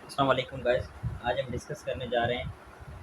अस्सलाम वालेकुम गाइस। आज हम डिस्कस करने जा रहे हैं।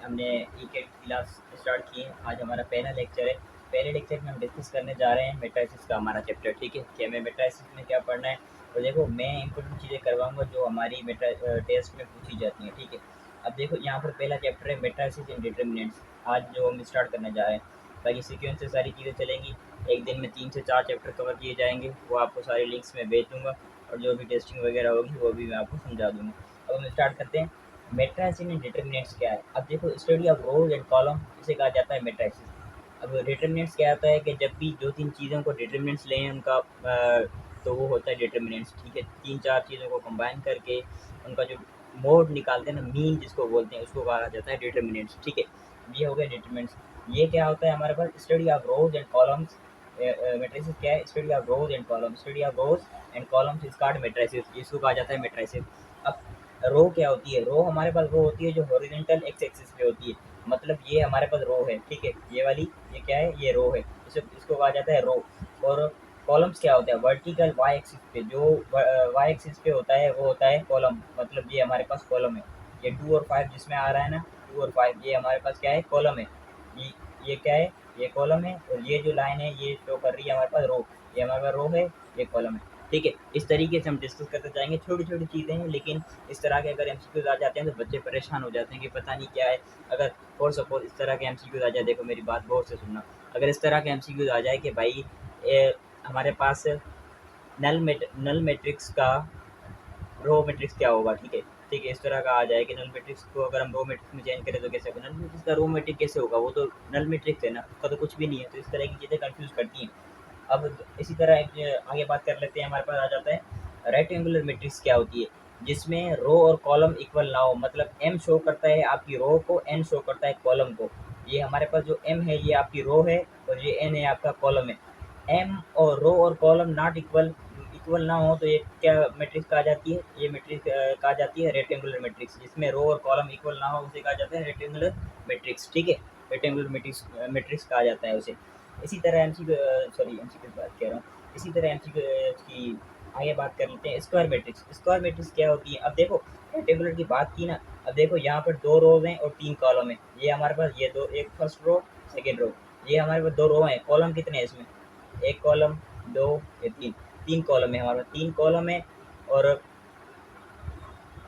हमने ईकेट क्लास स्टार्ट की है। आज हमारा पहला लेक्चर है। पहले लेक्चर में हम डिस्कस करने जा रहे हैं मैट्रिसेस का हमारा चैप्टर। ठीक है कि हमें मैट्रिसेस में क्या पढ़ना है। तो देखो, मैं इंपॉर्टेंट चीज़ें करवाऊंगा जो हमारी टेस्ट में पूछी जाती हैं। ठीक है, अब देखो यहाँ पर पहला चैप्टर है मैट्रिसेस एंड डिटर्मिनेंट्स। आज जो हम स्टार्ट करने जा रहे हैं, बाकी सीक्वेंस से सारी चीज़ें चलेंगी। एक दिन में 3 से 4 चैप्टर कवर किए जाएंगे। वो आपको सारे लिंक्स में भेज दूँगा और जो भी टेस्टिंग वगैरह होगी वो भी मैं आपको समझा दूँगा। अब हम स्टार्ट करते हैं। मैट्रिसेस एंड डिटर्मिनेंट्स क्या है। अब देखो, study of rows and column इसे कहा जाता है मैट्रिसेस। अब डिटर्मिनेंट्स क्या होता है कि जब भी 2-3 चीज़ों को डिटर्मिनेंट्स लें उनका तो वो होता है डिटर्मिनेंट्स। ठीक है, 3-4 चीज़ों को कंबाइन करके उनका जो मोड निकालते हैं ना, मीन जिसको बोलते हैं, उसको कहा जाता है डिटर्मिनेंट्स। ठीक है, ये हो गया डिटर्मिनेंट्स। ये क्या होता है हमारे पास, study of rows and columns. Matrices क्या है, study of rows and column. Study of rows and columns is called matrices, इसको कहा जाता है मैट्रिसेस। अब रो क्या होती है, रो हमारे पास वो होती है जो हॉरिजॉन्टल एक्स एक्सिस पे होती है। मतलब ये हमारे पास रो है। ठीक है, ये वाली ये क्या है, ये रो है। इसको कहा जाता है रो। और कॉलम्स क्या होता है, वर्टिकल वाई एक्सिस पे, जो वाई एक्सिस पे होता है वो होता है कॉलम। मतलब ये हमारे पास कॉलम है। ये 2 और 5 जिसमें आ रहा है ना, 2 और 5, ये हमारे पास क्या है, कॉलम है। ये ये क्या है, ये कॉलम है। और ये जो लाइन है ये शो कर रही है हमारे पास रो। ये हमारे पास रो है, ये कॉलम है। ठीक है, इस तरीके से हम डिस्कस करते जाएंगे। छोटी छोटी चीज़ें हैं, लेकिन इस तरह के अगर एमसीक्यूज आ जाते हैं तो बच्चे परेशान हो जाते हैं कि पता नहीं क्या है। अगर फॉर सपोज इस तरह के एमसीक्यूज आ जाए, देखो मेरी बात गौर से सुनना। अगर इस तरह के एमसीक्यूज आ जाए कि भाई हमारे पास नल मैट्रिक्स का रो मैट्रिक्स क्या होगा। ठीक है, ठीक है, इस तरह का आ जाए कि नल मैट्रिक्स को अगर हम रो मैट्रिक्स में चेंज करें तो कैसे होगा, नल मैट्रिक्स का रो मैट्रिक्स कैसे होगा, वो तो नल मैट्रिक्स है ना, उसका तो कुछ भी नहीं है। तो इस तरह की चीज़ें कंफ्यूज करती हैं। अब इसी तरह आगे बात कर लेते हैं। हमारे पास आ जाता है रेक्टेंगुलर मैट्रिक्स क्या होती है, जिसमें रो और कॉलम इक्वल ना हो। मतलब एम शो करता है आपकी रो को, एन शो करता है कॉलम को। ये हमारे पास जो एम है ये आपकी रो है और ये एन है आपका कॉलम है। एम और रो और कॉलम नॉट इक्वल इक्वल ना हो तो ये क्या मैट्रिक्स कहा जाती है, ये मैट्रिक्स कहा जाती है रेक्टेंगुलर मैट्रिक्स। जिसमें रो और कॉलम इक्वल ना हो उसे कहा जाता है रेक्टेंगुलर मैट्रिक्स। ठीक है, रेक्टेंगुलर मैट्रिक्स मैट्रिक्स कहा जाता है उसे। इसी तरह एमसीक्यू की बात कह रहा हूँ। इसी तरह एमसीक्यू की आगे बात कर लेते हैं। स्क्वायर मैट्रिक्स, स्क्वायर मैट्रिक्स क्या होती है। अब देखो, रेक्टेंगुलर की बात की ना। अब देखो यहाँ पर 2 रोज हैं और 3 कॉलम है। ये हमारे पास ये दो, एक फर्स्ट रो, सेकेंड रो। ये हमारे पास 2 रो हैं। कॉलम कितने हैं इसमें, एक कॉलम, दो, ये तीन। 3 कॉलम है हमारे पास, 3 कॉलम है और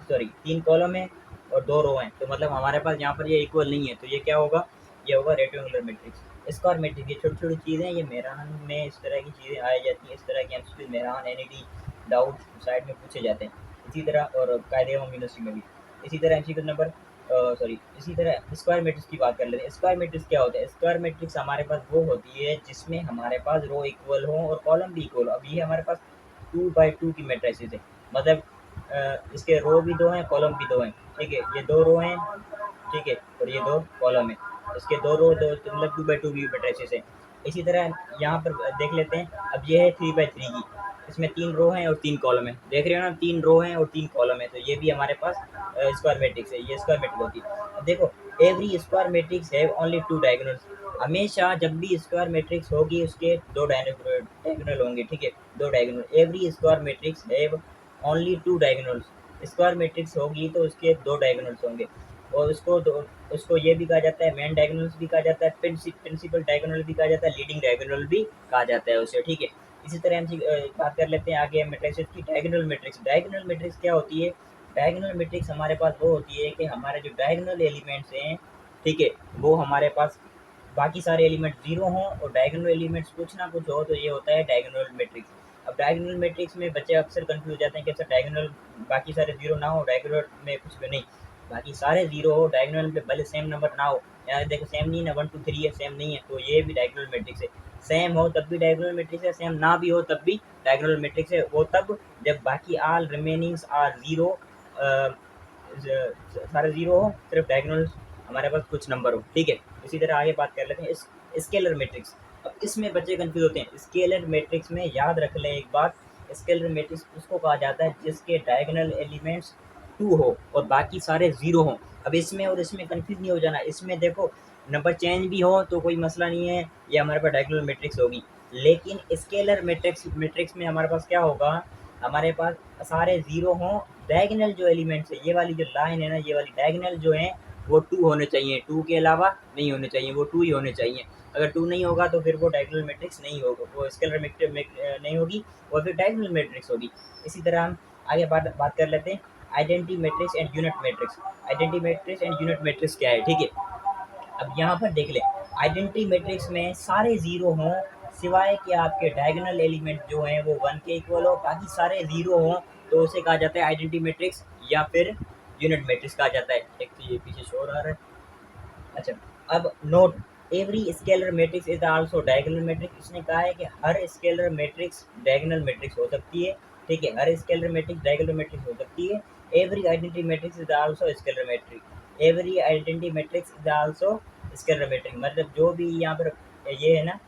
3 कॉलम है और 2 रो हैं। तो मतलब हमारे पास यहाँ पर ये इक्वल नहीं है, तो ये क्या होगा, ये होगा रेक्टेंगुलर मैट्रिक्स। स्क्वायर मैट्रिक्स, ये छोटी छोटी चीज़ें, ये मेहरान में इस तरह की चीज़ें आ जाती हैं। इस तरह के MCQ Mehran, NED, doubt side में पूछे जाते हैं। इसी तरह और कायदे एवं यूनिवर्सिटी में भी। इसी तरह एमसीक्यू नंबर इसी तरह स्क्वायर मैट्रिक्स की बात कर लेते हैं। स्क्वायर मैट्रिक्स क्या होता है, स्क्वायर मैट्रिक्स हमारे पास वो होती है जिसमें हमारे पास रो इक्वल हो और कॉलम भी इक्वल हो। अब ये हमारे पास 2 बाई 2 की मैट्रिसेस है। मतलब इसके रो भी 2 हैं, कॉलम भी 2 हैं। ठीक है, ये 2 रो हैं, ठीक है, और ये 2 कॉलम है। इसके 2 रो 2, तो मतलब 2 बाई 2 की मैट्रिसेस है। इसी तरह यहाँ पर देख लेते हैं। अब ये है 3 बाई 3 की, इसमें 3 रो हैं और 3 कॉलम है। देख रहे हो ना, 3 रो हैं और 3 कॉलम है, तो ये भी हमारे पास स्क्वायर मैट्रिक्स है। ये स्क्वायर मैट्रिक्स होती है। अब देखो, every square matrix have only 2 diagonals. हमेशा जब भी स्क्वायर मैट्रिक्स होगी उसके 2 डायगोनल होंगे। ठीक है, 2 diagonal. Every square matrix have only 2 diagonals. Square matrix होगी तो उसके 2 डायगोनल्स होंगे। और उसको ये भी कहा जाता है, मेन डायगोनल्स भी कहा जाता है, प्रिंसिपल डायगोनल भी कहा जाता है, लीडिंग डायगोनल भी कहा जाता है उसे। ठीक है, इसी तरह हम बात कर लेते हैं आगे मैट्रिक्स की। डायगोनल मैट्रिक्स, डायगोनल मैट्रिक्स क्या होती है। डायगोनल मैट्रिक्स हमारे पास वो होती है कि हमारे जो डायगोनल एलिमेंट्स हैं, ठीक है, वो हमारे पास बाकी सारे एलिमेंट जीरो हों और डायगोनल एलिमेंट्स कुछ ना कुछ हो, तो ये होता है डायगोनल मैट्रिक्स। अब डायगोनल मैट्रिक्स में बच्चे अक्सर कंफ्यूज हो जाते हैं कि अच्छा डायगोनल बाकी सारे जीरो ना हो, डायगोनल में कुछ भी नहीं, बाकी सारे जीरो हो, डायगोनल पे भले सेम नंबर ना हो। यहाँ देखो सेम नहीं है ना, 1 2 3 है, सेम नहीं है, तो ये भी डायगोनल मैट्रिक्स है। सेम हो तब भी डायगोनल मैट्रिक्स है, सेम ना भी हो तब भी डायगोनल मैट्रिक्स है। वो तब जब बाकी ऑल रिमेनिंग्स आर जीरो, सारे जीरो हो, सिर्फ डायगोनल हमारे पास कुछ नंबर हो। ठीक है, इसी तरह आगे बात कर लेते हैं स्केलर मैट्रिक्स। अब इसमें बच्चे कंफ्यूज होते हैं। स्केलर मैट्रिक्स में याद रख लें एक बात, स्केलर मैट्रिक्स उसको कहा जाता है जिसके डायगोनल एलिमेंट्स 2 हो और बाकी सारे ज़ीरो हों। अब इसमें और इसमें कंफ्यूज नहीं हो जाना। इसमें देखो, नंबर चेंज भी हो तो कोई मसला नहीं है, ये हमारे पास डायगोनल मैट्रिक्स होगी। लेकिन स्केलर मैट्रिक्स मैट्रिक्स में हमारे पास क्या होगा हमारे पास सारे ज़ीरो हों, डायगोनल जो एलिमेंट्स है, ये वाली जो लाइन है ना, ये वाली डायगोनल जो है वो 2 होने चाहिए, 2 के अलावा नहीं होने चाहिए, वो 2 ही होने चाहिए। अगर 2 नहीं होगा तो फिर वो डायगोनल मैट्रिक्स नहीं होगा, वो स्केलर नहीं होगी, और फिर डायगोनल मैट्रिक्स होगी। इसी तरह हम आगे बात बात कर लेते हैं identity matrix and unit matrix. Identity matrix and unit matrix क्या है, ठीक है। अब यहाँ पर देख लें, आइडेंटिटी मैट्रिक्स में सारे ज़ीरो हों, सिवाय कि आपके डायगोनल एलिमेंट जो हैं वो 1 के इक्वल हो, बाकी सारे ज़ीरो हों, तो उसे कहा जाता है आइडेंटिटी मैट्रिक्स या फिर यूनिट मैट्रिक्स कहा जाता है। एक तो ये पीछे शोर आ रहा है। अच्छा, अब note, every scalar matrix is also diagonal matrix. इसने कहा है कि हर स्केलर मैट्रिक्स डायगोनल मैट्रिक्स हो सकती है, ठीक है, हर स्केलर मैट्रिक्स डायगोनल मैट्रिक्स हो सकती है। Every identity matrix is also scalar matrix, every identity matrix is also scalar matrix, मतलब जो भी यहाँ पर ये है ना,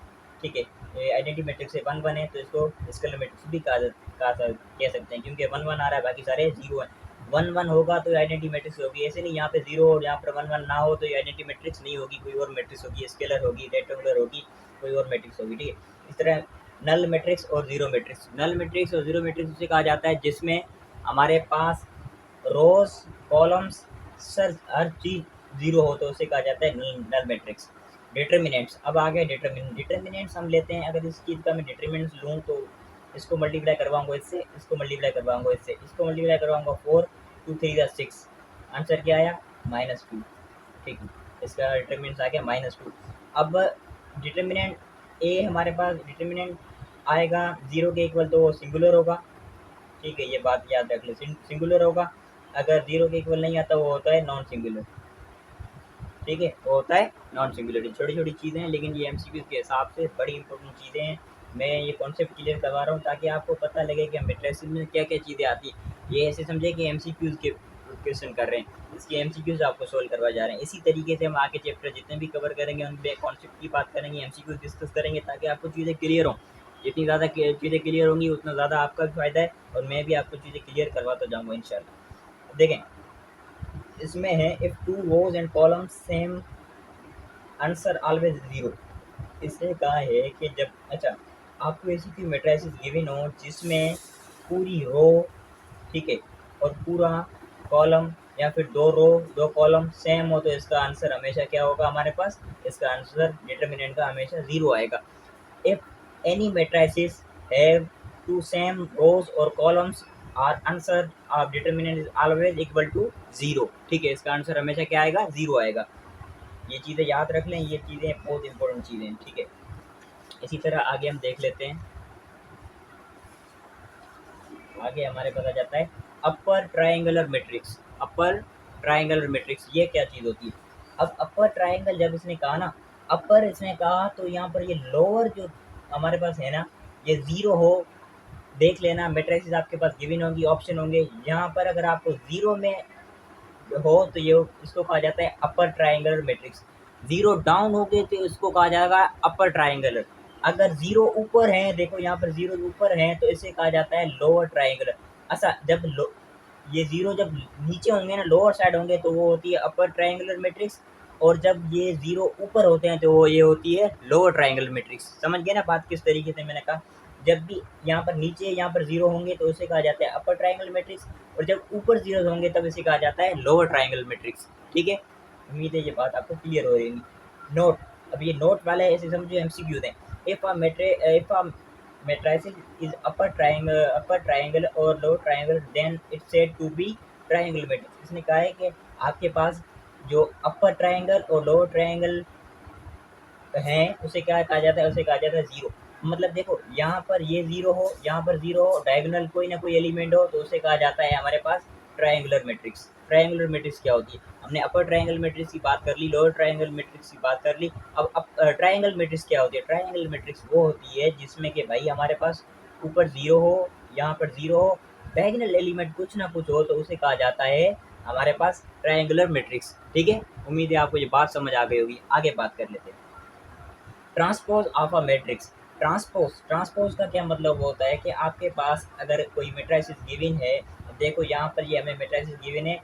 ठीक है, ये आइडेंटिटी मैट्रिक्स से 1 1 है तो इसको स्केलर मैट्रिक्स भी कह सकते हैं, क्योंकि 1 1 आ रहा है, बाकी सारे जीरो हैं। 1 1 होगा तो आइडेंटिटी मैट्रिक्स होगी, ऐसे नहीं यहाँ पे जीरो और यहाँ पर 1 1 ना हो तो ये आइडेंटिटी मैट्रिक्स नहीं होगी, कोई और मैट्रिक्स होगी, स्केलर होगी, रेक्टेंगुलर होगी, कोई और मैट्रिक्स होगी, ठीक है। इस तरह नल मैट्रिक्स और जीरो मैट्रिक्स, नल मैट्रिक्स और जीरो मैट्रिक्स उसे कहा जाता है जिसमें हमारे पास रोज, कॉलम्स, सर हर चीज़ जीरो हो तो उसे कहा जाता है नल मैट्रिक्स। डिटर्मिनेंट्स, अब आ गए डिटर्मिनेंट। डिटर्मिनेंट्स हम लेते हैं, अगर इस चीज़ का मैं डिटर्मिनेंट्स लूँ तो इसको मल्टीप्लाई करवाऊंगा इससे, इसको मल्टीप्लाई करवाऊंगा इससे, इसको मल्टीप्लाई करवाऊंगा 4, 2 3 जा 6, आंसर क्या आया -2, ठीक है, इसका डिटर्मिनेंट आ गया -2। अब डिटर्मिनेंट ए हमारे पास डिटर्मिनेंट आएगा ज़ीरो के इक्वल तो वो सिंगुलर होगा, ठीक है, ये बात याद रख ले, सिंगुलर होगा। अगर ज़ीरो के इक्वल नहीं आता वो होता है नॉन सिंगुलर, ठीक है, वो होता है नॉन सिंगुलर। छोटी छोटी चीज़ें हैं लेकिन ये एमसीक्यू के हिसाब से बड़ी इंपॉर्टेंट चीज़ें हैं। मैं ये कॉन्सेप्ट क्लियर करवा रहा हूँ ताकि आपको पता लगे कि मैट्रिसेस में क्या क्या चीज़ें आती हैं। ये ऐसे समझे कि एमसीक्यूज़ के क्वेश्चन कर रहे हैं, इसके एमसीक्यूज़ आपको सोल्व करवा जा रहे हैं। इसी तरीके से हम आगे चैप्टर जितने भी कवर करेंगे उनमें कॉन्सेप्ट की बात करेंगे, एमसीक्यूज़ डिस्कस करेंगे ताकि आपको चीज़ें क्लियर हों। जितनी ज़्यादा चीज़ें क्लियर होंगी उतना ज़्यादा आपका भी फ़ायदा है और मैं भी आपको चीज़ें क्लियर करवाता जाऊँगा इंशाल्लाह। देखें, इसमें है if two rows and columns same answer always zero. इसने कहा है कि जब, अच्छा, आपको ऐसी कोई मैट्रिसेस गिवन हो जिसमें पूरी रो, ठीक है, और पूरा कॉलम या फिर 2 रो 2 कॉलम सेम हो तो इसका आंसर हमेशा क्या होगा हमारे पास, इसका आंसर डिटर्मिनेंट का हमेशा ज़ीरो आएगा। If any matrices have 2 same rows और कॉलम्स और answer of determinant is always equal to zero, ठीक है, इसका आंसर हमेशा क्या आएगा, ज़ीरो आएगा। ये चीज़ें याद रख लें, ये चीज़ें बहुत इंपॉर्टेंट चीज़ें हैं, ठीक है। इसी तरह आगे हम देख लेते हैं, आगे हमारे पास आ जाता है upper triangular matrix. Upper triangular matrix ये क्या चीज़ होती है। अब अपर ट्रायंगल जब इसने कहा ना, अपर इसने कहा तो यहाँ पर ये लोअर जो हमारे पास है ना, ये ज़ीरो हो, देख लेना मैट्रिक्स आपके पास गिवन होंगी, ऑप्शन होंगे, यहाँ पर अगर आपको ज़ीरो में हो तो ये इसको कहा जाता है upper triangular matrix. Zero down हो गए तो इसको कहा जाएगा अपर ट्रायंगुलर। अगर ज़ीरो ऊपर है, देखो यहाँ पर ज़ीरो ऊपर है तो इसे कहा जाता है लोअर ट्रायंगुलर। अच्छा, जब ये ज़ीरो जब नीचे होंगे ना, लोअर साइड होंगे तो वो होती है अपर ट्रायंगुलर मैट्रिक्स, और जब ये ज़ीरो ऊपर होते हैं तो वो ये होती है लोअर ट्रायंगुलर मैट्रिक्स। समझ गए ना बात किस तरीके से मैंने कहा। जब भी यहाँ पर नीचे यहाँ पर ज़ीरो होंगे तो उसे कहा जाता है अपर ट्रायंगुलर मैट्रिक्स, और जब ऊपर ज़ीरो होंगे तब इसे कहा जाता है लोअर ट्रायंगुलर मैट्रिक्स, ठीक है। उम्मीद है ये बात आपको क्लियर हो रही होगी। नोट, अब ये नोट वाले ऐसे समझो एमसीक्यू दें। If a matrices is upper triangle or lower triangle then it's said to be triangle matrix। इसने कहा है कि आपके पास जो अपर ट्रायंगल और लोअर ट्रायंगल हैं उसे क्या कहा जाता है, उसे कहा जाता है ज़ीरो। मतलब देखो यहाँ पर ये ज़ीरो हो, यहाँ पर ज़ीरो हो, डायगोनल कोई ना कोई एलिमेंट हो तो उसे कहा जाता है हमारे पास ट्रायंगुलर मैट्रिक्स। ट्रायंगुलर मैट्रिक्स क्या होती है, हमने अपर ट्रायंगल मैट्रिक्स की बात कर ली, लोअर ट्रायंगल मैट्रिक्स की बात कर ली। अब ट्रायंगल मैट्रिक्स क्या होती है, ट्रायंगल मैट्रिक्स वो होती है जिसमें कि भाई हमारे पास ऊपर ज़ीरो हो, यहाँ पर ज़ीरो हो, डायगोनल एलिमेंट कुछ ना कुछ हो तो उसे कहा जाता है हमारे पास ट्रायंगुलर मैट्रिक्स, ठीक है। उम्मीद है आपको ये बात समझ आ गई होगी। आगे बात कर लेते हैं transpose of a matrix. Transpose का क्या मतलब होता है कि आपके पास अगर कोई मैट्रिक्स गिवन है, अब देखो यहाँ पर ये हमें मैट्रिक्स गिवन है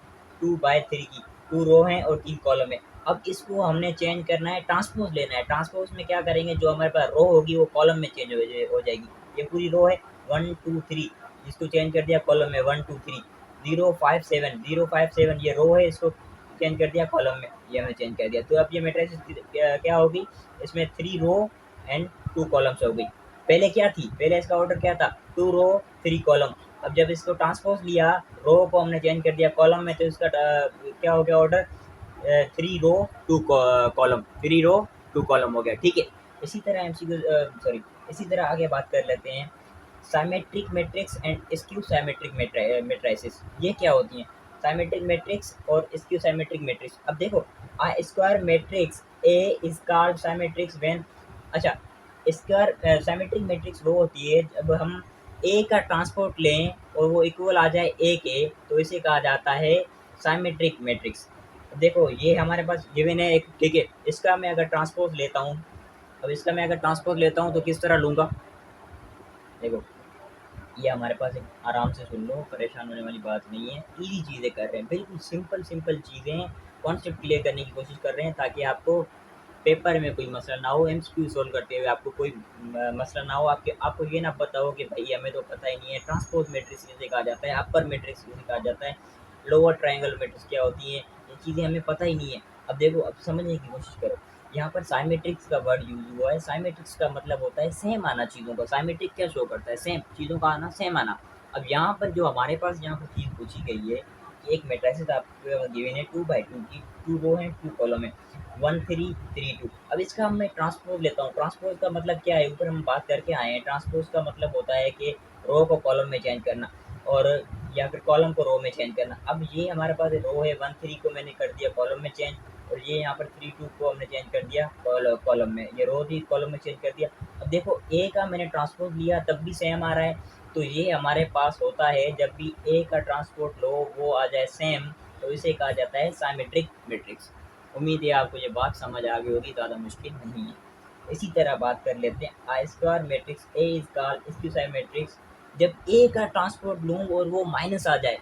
2/3 की, 2 रो हैं और 3 कॉलम है। अब इसको हमने चेंज करना है, ट्रांसपोज लेना है। ट्रांसपोज में क्या करेंगे, जो हमारे पास रो होगी वो कॉलम में चेंज हो जाएगी। ये पूरी रो है 1 2 3, इसको चेंज कर दिया कॉलम में 1 2 3 0 5 7 ये रो है, इसको चेंज कर दिया कॉलम में, ये हमने चेंज कर दिया। तो अब ये मैट्रिक्स क्या होगी, इसमें 3 रो एंड 2 कॉलम्स हो गई। पहले क्या थी, पहले इसका ऑर्डर क्या था, 2 रो 3 कॉलम। अब जब इसको ट्रांसपोज लिया, रो को हमने चेंज कर दिया कॉलम में, तो इसका क्या हो गया ऑर्डर, 3 रो 2 कॉलम, 3 रो 2 कॉलम हो गया, ठीक है। इसी तरह एमसीक्यू सॉरी इसी तरह आगे बात कर लेते हैं symmetric matrix and skew symmetric matrices. ये क्या होती हैं, साइमेट्रिक मैट्रिक्स और स्क्यू साइमेट्रिक मैट्रिक्स। अब देखो, a square matrix A is called symmetrics when, अच्छा, स्क्वायर साइमेट्रिक मैट्रिक्स वो होती है जब हम ए का ट्रांसपोर्ट लें और वो इक्वल आ जाए ए के, तो इसे कहा जाता है साइमेट्रिक मैट्रिक्स। देखो ये हमारे पास गिवन है एक, ठीक है, इसका मैं अगर ट्रांसपोज लेता हूँ, अब इसका मैं अगर ट्रांसपोज लेता हूँ तो किस तरह लूँगा, देखो ये हमारे पास एक, आराम से सुन लो, परेशान होने वाली बात नहीं है, ईज़ी चीज़ें कर रहे हैं, बिल्कुल सिंपल सिंपल चीज़ें, कॉन्सेप्ट क्लियर करने की कोशिश कर रहे हैं ताकि आपको पेपर में कोई मसला ना हो, एमसीक्यू सॉल्व करते हुए आपको कोई मसला ना हो, आपको ये ना पता हो कि भाई हमें तो पता ही नहीं है ट्रांसपोज मैट्रिक्स किसे कहा जाता है, अपर मैट्रिक्स किसे कहा जाता है, लोअर ट्रायंगल मैट्रिक्स क्या होती है, ये चीज़ें हमें पता ही नहीं है। अब देखो, अब समझने की कोशिश करो, यहाँ पर साइमेट्रिक्स का वर्ड यूज हुआ है। साइमेट्रिक्स का मतलब होता है सेम आना चीज़ों का, साइमेट्रिक क्या शो करता है, सेम चीज़ों का आना, सेम आना। अब यहाँ पर जो हमारे पास यहाँ पर चीज़ पूछी गई है कि एक मैट्रिक्स आपको गिवन है 2 बाई 2 की, 2 रो है 2 कॉलम है, 1 3 3 2। अब इसका मैं ट्रांसपोज लेता हूँ, ट्रांसपोज का मतलब क्या है, ऊपर हम बात करके आए हैं, ट्रांसपोज का मतलब होता है कि रो को कॉलम में चेंज करना, और या फिर कॉलम को रो में चेंज करना। अब ये हमारे पास रो है, 1 3 को मैंने कर दिया कॉलम में चेंज, और ये यहाँ पर 3 2 को हमने चेंज कर दिया कॉलम में, ये रो थी कॉलम में चेंज कर दिया। अब देखो ए का मैंने ट्रांसपोज लिया तब भी सेम आ रहा है, तो ये हमारे पास होता है जब भी ए का ट्रांसपोर्ट लो वो आ जाए सेम, तो इसे कहा जाता है साइमेट्रिक मैट्रिक्स। उम्मीद है आपको ये बात समझ आ गई होगी, ज़्यादा मुश्किल नहीं है। इसी तरह बात कर लेते हैं I square matrix A is called skew matrix, जब ए का ट्रांसपोर्ट लूँ और वो माइनस आ जाए।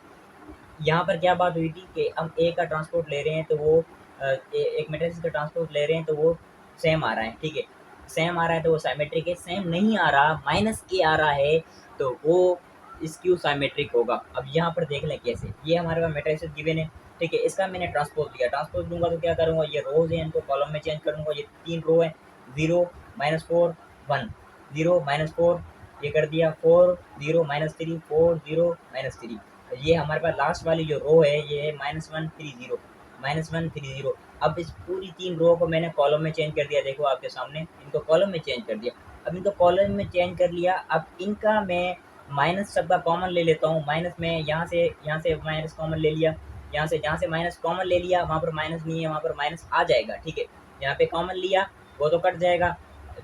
यहाँ पर क्या बात हुई थी कि हम ए का ट्रांसपोर्ट ले रहे हैं तो वो एक मैट्रिक्स का ट्रांसपोर्ट ले रहे हैं तो वो सेम आ रहा है, ठीक है, सेम आ रहा है तो वो साइमेट्रिक है, सेम नहीं आ रहा, माइनस ए आ रहा है, तो वो स्क्यू साइमेट्रिक होगा। अब यहाँ पर देख लें कैसे, ये हमारे पास मैट्रिक्स गिवन है, ठीक है, इसका मैंने ट्रांसपोज लिया, ट्रांसपोज लूँगा तो क्या करूँगा, ये रोज हैं इनको कॉलम में चेंज करूँगा, ये 3 रो है, 0 -4 1 0 -4, ये कर दिया 4 0 -3 4 0 -3। ये हमारे पास लास्ट वाली जो रो है ये है -1 3 0 -1 3 0। अब इस पूरी 3 रो को मैंने कॉलम में चेंज कर दिया, देखो आपके सामने, इनको कॉलम में चेंज कर दिया। अब इनको कॉलम में चेंज कर लिया, अब इनका मैं माइनस शब्द का कॉमन ले लेता हूँ, माइनस में यहाँ से माइनस कॉमन ले लिया, जहाँ से माइनस कॉमन ले लिया वहाँ पर माइनस नहीं है, वहाँ पर माइनस आ जाएगा, ठीक है, यहाँ पे कॉमन लिया वो तो कट जाएगा,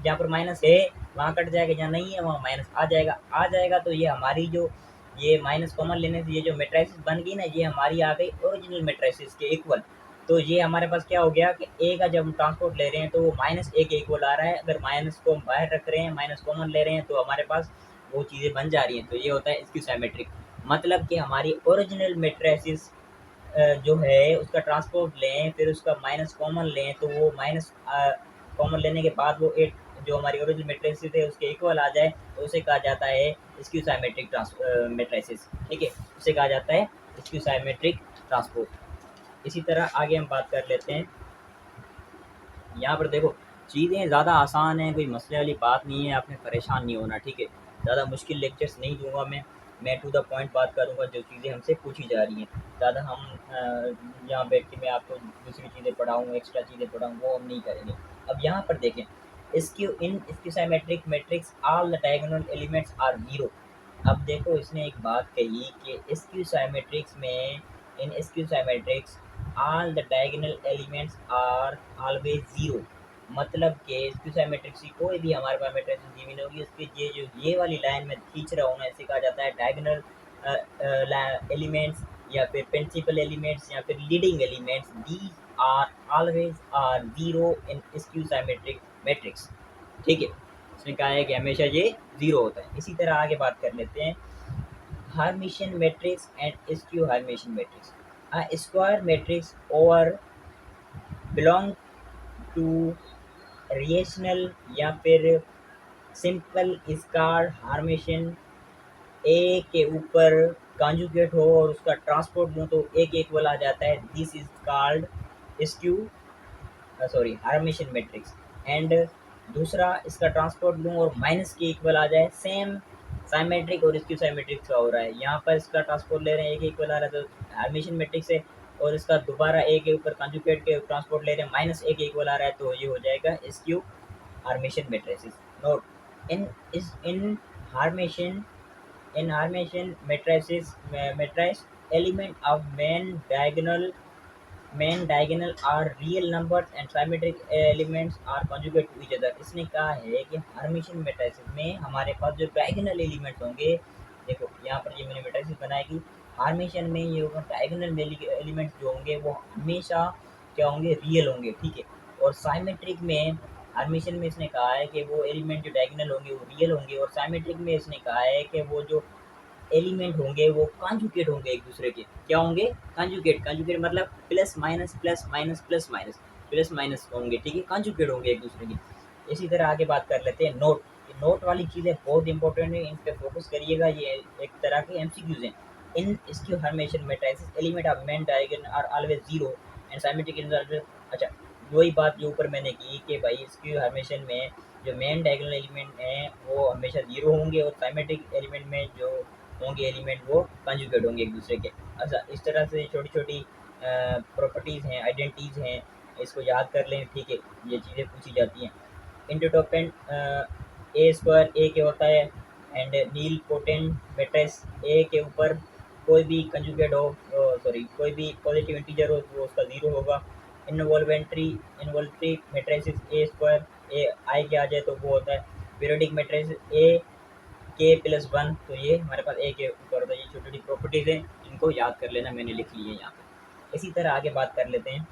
जहाँ पर माइनस है वहाँ कट जाएगा, जहाँ नहीं है वहाँ माइनस आ जाएगा। तो ये हमारी जो ये माइनस कॉमन लेने से ये जो मैट्रिक्स बन गई ना, ये हमारी आ गई ओरिजिनल मैट्रिक्स के इक्वल। तो ये हमारे पास क्या हो गया कि ए का जब हम ट्रांसपोर्ट ले रहे हैं तो वो -1 के इक्वल आ रहा है, अगर माइनस को हम बाहर रख रहे हैं, माइनस कॉमन ले रहे हैं तो हमारे पास वो चीज़ें बन जा रही हैं। तो ये होता है स्क्यू सिमेट्रिक, मतलब कि हमारी ओरिजिनल मैट्रिक्स जो है उसका ट्रांसपोर्ट लें, फिर उसका माइनस कॉमन लें, तो वो माइनस कॉमन लेने के बाद वो एट जो हमारी ओरिजिनल मैट्रिक्स थे उसके इक्वल आ जाए, तो उसे कहा जाता है स्क्यू साइमेट्रिक मैट्रिसेस, ठीक है, उसे कहा जाता है स्क्यू साइमेट्रिक ट्रांसपोर्ट। इसी तरह आगे हम बात कर लेते हैं, यहाँ पर देखो चीज़ें ज़्यादा आसान हैं, कोई मसले वाली बात नहीं है, आपने परेशान नहीं होना, ठीक है, ज़्यादा मुश्किल लेक्चर्स नहीं दूंगा मैं टू द पॉइंट बात करूँगा, जो चीज़ें हमसे पूछी जा रही हैं। ज़्यादा हम यहाँ बैठ के मैं आपको दूसरी चीज़ें पढ़ाऊँ, एक्स्ट्रा चीज़ें पढ़ाऊँ, वो हम नहीं करेंगे। अब यहाँ पर देखें, skew symmetric matrix all the diagonal elements are zero. अब देखो इसने एक बात कही कि स्क्यू सिमेट्रिक्स में, in skew symmetrics all the diagonal elements are always zero, मतलब कि स्क्यू सिमेट्रिक्स की कोई भी हमारे पास मैट्रिक्स गिवन होगी, उसकी ये वाली लाइन में खींच रहा हूँ ना, इसे कहा जाता है डायगोनल एलिमेंट्स या फिर प्रिंसिपल एलिमेंट्स या फिर leading elements, these are always are zero in skew symmetric matrix, ठीक है, उसने कहा है कि हमेशा ये ज़ीरो होता है। इसी तरह आगे बात कर लेते हैं Hermitian matrix and skew Hermitian matrix. A square matrix over belong to rational या फिर सिंपल स्क्वायर हर्मिशियन ए के ऊपर कॉन्जुगेट हो और उसका ट्रांसपोर्ट लूँ तो ए के इक्वल आ जाता है, this is called skew sorry Hermitian matrix. And दूसरा इसका ट्रांसपोर्ट लूँ और माइनस के इक्वल आ जाए, सेम साइमेट्रिक और स्क्यू साइमेट्रिक का हो रहा है। यहाँ पर इसका ट्रांसपोर्ट ले रहे हैं, ए के इक्वल आ रहा है तो हर्मिटियन मैट्रिक्स है, और इसका दोबारा ए के ऊपर कॉन्जुगेट के ट्रांसपोर्ट ले रहे हैं, माइनस ए के इक्वल आ रहा है तो ये हो जाएगा skew Hermitian matrices. Note in Hermitian matrices matrice element of main diagonal are real numbers and symmetric elements are conjugate to each other। इसने कहा है कि हर्मिटियन मैट्रिसेस में हमारे पास जो डायगोनल एलिमेंट्स होंगे, देखो यहाँ पर ये मैंने मैट्रिसेस बनाएगी, हर्मिटियन में ये डायगोनल एलिमेंट्स जो होंगे वो हमेशा क्या होंगे, रियल होंगे, ठीक है। और साइमेट्रिक में हर्मिटियन में इसने कहा है कि वो एलिमेंट जो डायगोनल होंगे वो रियल होंगे, और साइमेट्रिक में इसने कहा है कि वो जो एलिमेंट होंगे वो कॉन्जुगेट होंगे एक दूसरे के, क्या होंगे, कॉन्जुगेट। कॉन्जुगेट मतलब plus minus plus minus plus minus plus minus होंगे, ठीक है, कॉन्जुगेट होंगे एक दूसरे के। इसी तरह आगे बात कर लेते हैं नोट। नोट वाली चीज़ें बहुत इंपॉर्टेंट है, इन पे फोकस करिएगा, ये एक तरह के एमसीक्यूज हैं। In skew Hermitian matrices element of main diagonal are always zero and symmetric is always, अच्छा वही बात जो ऊपर मैंने की कि भाई स्क्यू हर्मिटियन में जो मेन डायगोनल एलिमेंट हैं वो हमेशा जीरो होंगे, और सिमेट्रिक एलिमेंट में जो होंगे एलिमेंट वो कंजुगेट होंगे एक दूसरे के। अच्छा इस तरह से छोटी छोटी प्रॉपर्टीज़ हैं, आइडेंटिटीज़ हैं, इसको याद कर लें, ठीक है, ये चीज़ें पूछी जाती हैं। इंटरटोपेंट ए स्क्वायर ए के होता है, and nilpotent matrix A के ऊपर कोई भी कंजुगेट हो, सॉरी कोई भी पॉजिटिव इंटीजर हो तो वो उसका ज़ीरो होगा। इनवॉल्ट्री मैट्रिक्स ए स्क्वायर ए आई के आ जाए तो वो होता है पीरियोडिक मैट्रिक्स ए के प्लस वन, तो ये हमारे पास ए के ऊपर होता है। ये छोटी छोटी प्रॉपर्टीज़ हैं, इनको याद कर लेना, मैंने लिख ली है यहाँ पे। इसी तरह आगे बात कर लेते हैं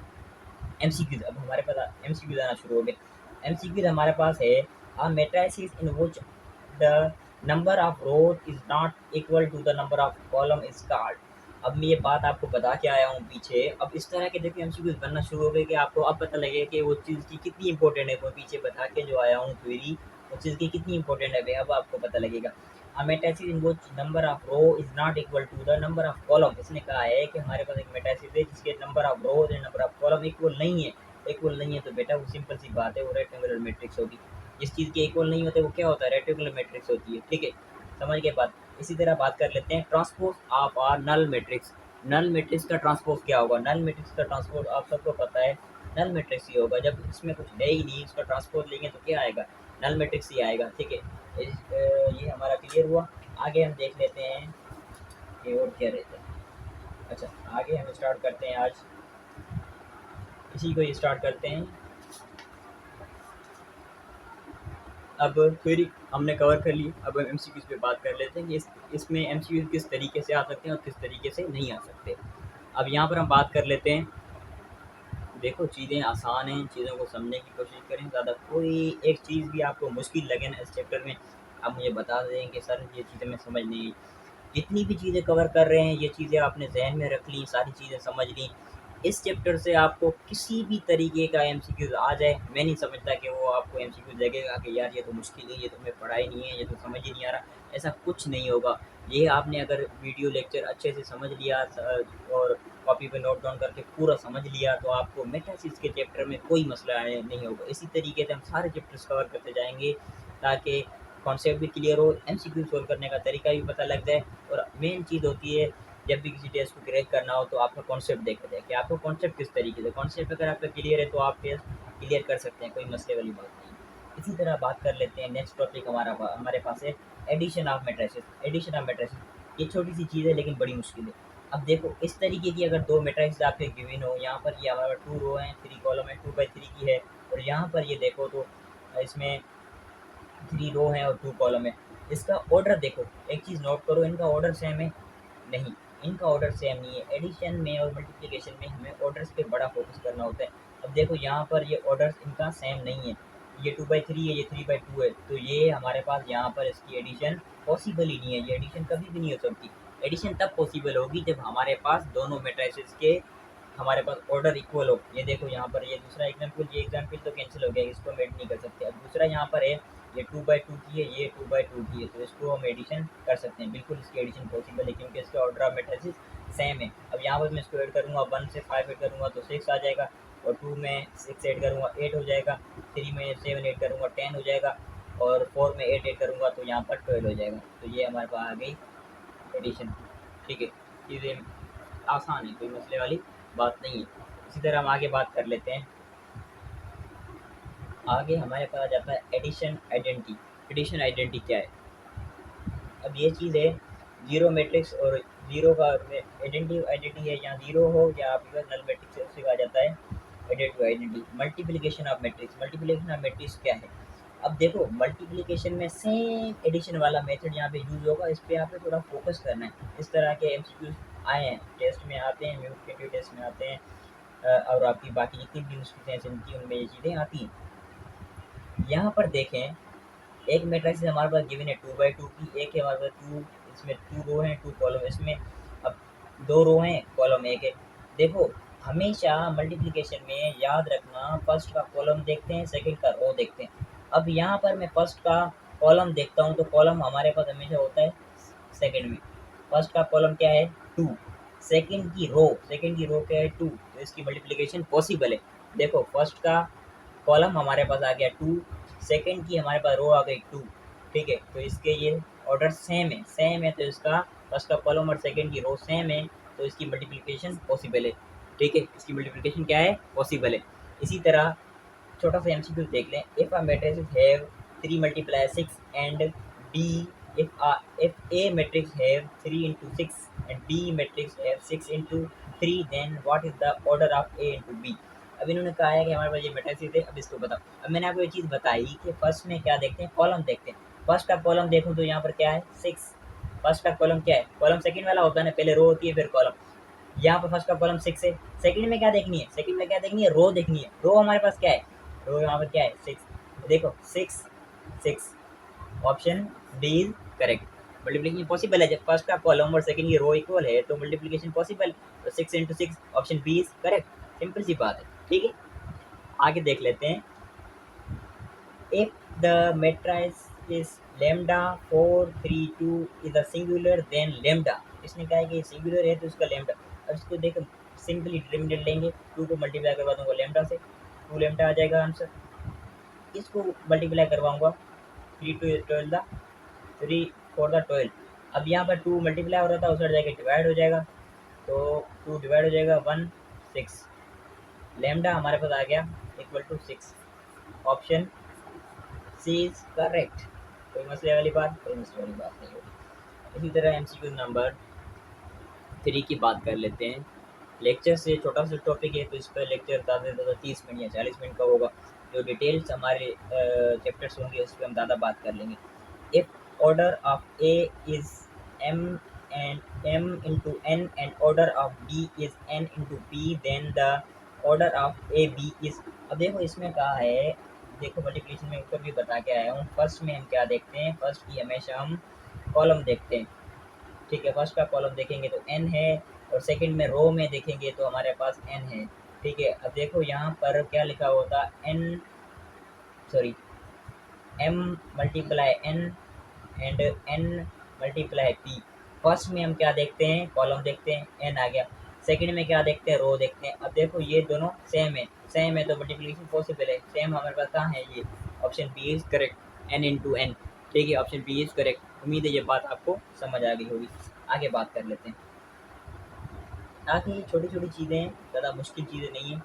एमसीक्यूज। अब हमारे पास एमसीक्यूज आना शुरू हो गए। एमसीक्यूज हमारे पास है, a matrices in which the number of rows is not equal to the number of column is called. अब मैं ये बात आपको बता के आया हूँ पीछे, अब इस तरह के देखिए एमसीक्यूज बनना शुरू हो गए कि आपको अब पता लगे कि वो चीज़ की कितनी इंपॉर्टेंट है, वो पीछे बता के जो आया हूँ थ्योरी, उस चीज़ की कितनी इंपॉर्टेंट है भाई, अब आपको पता लगेगा। A matrices in which number of row is not equal to the number of column, इसने कहा है कि हमारे पास एक मैट्रिसेस है जिसके number of rows and number of column equal नहीं है। इक्वल नहीं है तो बेटा वो सिंपल सी बात है, वो रेक्टेंगुलर मैट्रिक्स होगी। जिस चीज़ के इक्वल नहीं होते वो क्या होता है, रेक्टेंगुलर मैट्रिक्स होती है, ठीक है, समझ के बाद। इसी तरह बात कर लेते हैं transpose of are null matrix. Null matrix का ट्रांसपोज क्या होगा, नल मैट्रिक्स का ट्रांसपोज आप सबको पता है, नल मैट्रिक्स ही होगा। जब इसमें कुछ है ही नहीं, इसका ट्रांसपोज लेंगे तो क्या आएगा, नल मैट्रिक्स ही आएगा, ठीक है। ये हमारा क्लियर हुआ। आगे हम देख लेते हैं कि और क्या रहता है। अच्छा आगे हम स्टार्ट करते हैं, आज इसी को स्टार्ट करते हैं। अब थ्योरी हमने कवर कर ली, अब हम एमसीक्यूज़ पे बात कर लेते हैं कि इसमें एमसीक्यूज़ किस तरीके से आ सकते हैं और किस तरीके से नहीं आ सकते। अब यहाँ पर हम बात कर लेते हैं, देखो चीज़ें आसान हैं, चीज़ों को समझने की कोशिश करें, ज़्यादा कोई एक चीज़ भी आपको मुश्किल लगे ना इस चैप्टर में, आप मुझे बता दें कि सर ये चीज़ें मैं समझ नहीं, जितनी भी चीज़ें कवर कर रहे हैं ये चीज़ें आपने जहन में रख ली, सारी चीज़ें समझ ली। इस चैप्टर से आपको किसी भी तरीके का एमसीक्यूज़ आ जाए, मैं नहीं समझता कि वो आपको एमसीक्यूज़ लगेगा कि यार ये तो मुश्किल है, ये तो मैं पढ़ा ही नहीं है, ये तो समझ ही नहीं आ रहा, ऐसा कुछ नहीं होगा। ये आपने अगर वीडियो लेक्चर अच्छे से समझ लिया और कॉपी पे नोट डाउन करके पूरा समझ लिया तो आपको मैट्रिसेस के चैप्टर में कोई मसला नहीं होगा। इसी तरीके से हम सारे चैप्टर्स कवर करते जाएंगे ताकि कॉन्सेप्ट भी क्लियर हो, एमसीक्यू सोल्व करने का तरीका भी पता लग जाए, और मेन चीज़ होती है जब भी किसी टेस्ट को क्रैक करना हो तो आपका कॉन्सेप्ट देखा जाए कि आपको कॉन्सेप्ट किस तरीके से, कॉन्सेप्ट अगर आपका क्लियर है तो आप टेस्ट क्लियर कर सकते हैं, कोई मसले वाली बात नहीं। इसी तरह बात कर लेते हैं, नेक्स्ट टॉपिक हमारे पास है addition of matrices. Addition of matrices ये छोटी सी चीज़ है लेकिन बड़ी मुश्किल है। अब देखो इस तरीके की अगर दो मैट्रिक्स आपके गिवन हो, यहाँ पर ये हमारा 2 रो है 3 कॉलम है, 2/3 की है, और यहाँ पर ये देखो तो इसमें 3 रो हैं और 2 कॉलम है। इसका ऑर्डर देखो, एक चीज़ नोट करो, इनका ऑर्डर सेम है नहीं, इनका ऑर्डर सेम नहीं है। एडिशन में और मल्टीप्लिकेशन में हमें ऑर्डर्स पे बड़ा फोकस करना होता है। अब देखो यहाँ पर ये ऑर्डर्स इनका सेम नहीं है, ये 2/3 है, ये 3/2 है, तो ये हमारे पास यहाँ पर इसकी एडिशन पॉसिबल ही नहीं है, ये एडिशन कभी भी नहीं हो सकती। एडिशन तब पॉसिबल होगी जब हमारे पास दोनों मैट्रिसेस के हमारे पास ऑर्डर इक्वल हो। ये देखो यहाँ पर ये दूसरा एग्जाम्पल, ये एग्जाम्पल तो कैंसिल हो गया, इसको हम ऐड नहीं कर सकते। अब दूसरा यहाँ पर है ये 2/2 की है, ये 2/2 की है, तो इसको हम एडिशन कर सकते हैं, बिल्कुल इसकी एडिशन पॉसिबल है क्योंकि इसका ऑर्डर ऑफ मैट्रिसेस सेम है। अब यहाँ पर मैं इसको ऐड करूँगा, 1 से 5 ऐड करूँगा तो 6 आ जाएगा, और 2 में 6 ऐड करूँगा 8 हो जाएगा, 3 में 7 ऐड करूँगा 10 हो जाएगा, और 4 में 8 ऐड करूँगा तो यहाँ पर 12 हो जाएगा। तो ये हमारे पास आ गई एडिशन। ठीक है, चीज़ें आसान है, कोई मसले वाली बात नहीं है। इसी तरह हम आगे बात कर लेते हैं। आगे हमारे पास आ जाता है एडिशन आइडेंटिटी। एडिशन आइडेंटिटी क्या है? अब ये चीज़ है जीरो मैट्रिक्स और जीरो का आइडेंटिटी आइडेंटिटी है, यहाँ जीरो हो या आपके पास नल मैट्रिक्स है उसे कहा जाता है additive identity. Multiplication of matrix, multiplication of matrix क्या है? अब देखो मल्टीप्लिकेशन में सेम एडिशन वाला मेथड यहाँ पे यूज़ होगा, इस पे यहाँ पे थोड़ा फोकस करना है। इस तरह के एमसीक्यूज आए हैं, टेस्ट में आते हैं, म्यूटेटिव टेस्ट में आते हैं, और आपकी बाकी जितनी भी इंस्टीट्यूशन हैं उनमें ये चीज़ें आती हैं। यहाँ पर देखें, एक मैट्रिक्स हमारे पास गिवन है 2/2 की, एक है हमारे पास 2, इसमें 2 रो हैं 2 कॉलम, इसमें अब 2 रो हैं कॉलम 1 है। देखो हमेशा मल्टीप्लिकेशन में याद रखना, फर्स्ट का कॉलम देखते हैं, सेकंड का रो देखते हैं। अब यहाँ पर मैं फर्स्ट का कॉलम देखता हूँ तो कॉलम हमारे पास हमेशा होता है सेकंड में। फर्स्ट का कॉलम क्या है 2, सेकंड की रो क्या है 2, तो इसकी मल्टीप्लिकेशन पॉसिबल है। देखो फर्स्ट का कॉलम हमारे पास आ गया 2, सेकंड की हमारे पास रो आ गई 2। ठीक है, तो इसके ये ऑर्डर सेम है तो इसका फर्स्ट का कॉलम और सेकंड की रो सेम है तो इसकी मल्टीप्लिकेशन पॉसिबल है। ठीक है, इसकी मल्टीप्लिकेशन क्या है? पॉसिबल है। इसी तरह छोटा सा एमसीक्यू देख लें। If a matrix have 3 multiply 6 and B, if A matrix have 3 into 6 and B matrix have 6 into 3, then what is the order of A into B? अब इन्होंने कहा है कि हमारे पास ये मैट्रिक्स थे, अब इसको बताओ। अब मैंने आपको ये चीज़ बताई कि फर्स्ट में क्या देखते हैं, कॉलम देखते हैं। फर्स्ट का कॉलम देखूँ तो यहाँ पर क्या है 6। फर्स्ट का कॉलम क्या है? कॉलम सेकंड वाला होता है ना, पहले रो होती है फिर कॉलम। यहाँ पर फर्स्ट का कॉलम 6 है, सेकंड में क्या देखनी है? सेकंड में क्या देखनी है? रो देखनी है। रो हमारे पास क्या है? रो यहाँ पर क्या है 6। देखो 6 6, option D is correct. Multiplication possible है, जब फर्स्ट का कॉलम और सेकंड की रो इक्वल है तो मल्टीप्लिकेशन पॉसिबल, तो 6 into 6 option B is correct. Simple सी बात है। ठीक है, आगे देख लेते हैं। If the matrix is lambda 4 3 2 is a singular then lambda, इसने कहा है कि सिंगुलर है तो इसका लैम्डा। अब इसको देखो सिंपली डिटरमिनेंट लेंगे, 2 को मल्टीप्लाई करवा दूंगा लैम्डा से, 2 लैम्डा आ जाएगा आंसर। इसको मल्टीप्लाई करवाऊंगा, 3 टू 12 3 4 12। अब यहाँ पर 2 मल्टीप्लाई हो रहा था, उस जाके डिवाइड हो जाएगा, तो 2 डिवाइड हो जाएगा 1 6। लैम्डा हमारे पास आ गया equal to 6। Option C is correct. कोई मसले वाली बात? कोई मसले वाली बात नहीं होगी। इसी तरह एमसीक्यू नंबर 3 की बात कर लेते हैं। लेक्चर से छोटा सा टॉपिक है तो इस पर लेक्चर ज़्यादा से ज़्यादा 30 मिनट या 40 मिनट का होगा। जो डिटेल्स हमारे चैप्टर्स होंगे उस पर हम ज़्यादा बात कर लेंगे। If order of A is m and m into n and order of B is n into p, then the order of A B is. अब देखो इसमें कहा है, देखो मल्टीप्लिकेशन में ऊपर भी बता के आया हूँ। फर्स्ट में हम क्या देखते हैं? फर्स्ट की हमेशा हम कॉलम देखते हैं। ठीक है, फर्स्ट का कॉलम देखेंगे तो एन है, और सेकंड में रो में देखेंगे तो हमारे पास एन है। ठीक है, अब देखो यहाँ पर क्या लिखा होता n, sorry m multiply n and n multiply p. First में हम क्या देखते हैं? कॉलम देखते हैं, एन आ गया। सेकंड में क्या देखते हैं? रो देखते हैं। अब देखो ये दोनों सेम है तो मल्टीप्लिकेशन पॉसिबल है। सेम हमारे पास कहाँ है? ये option B is correct, n into n. ठीक है, ऑप्शन बी इज करेक्ट। उम्मीद है ये बात आपको समझ आ गई होगी। आगे बात कर लेते हैं। ताकि छोटी छोटी चीज़ें, ज़्यादा मुश्किल चीज़ें नहीं है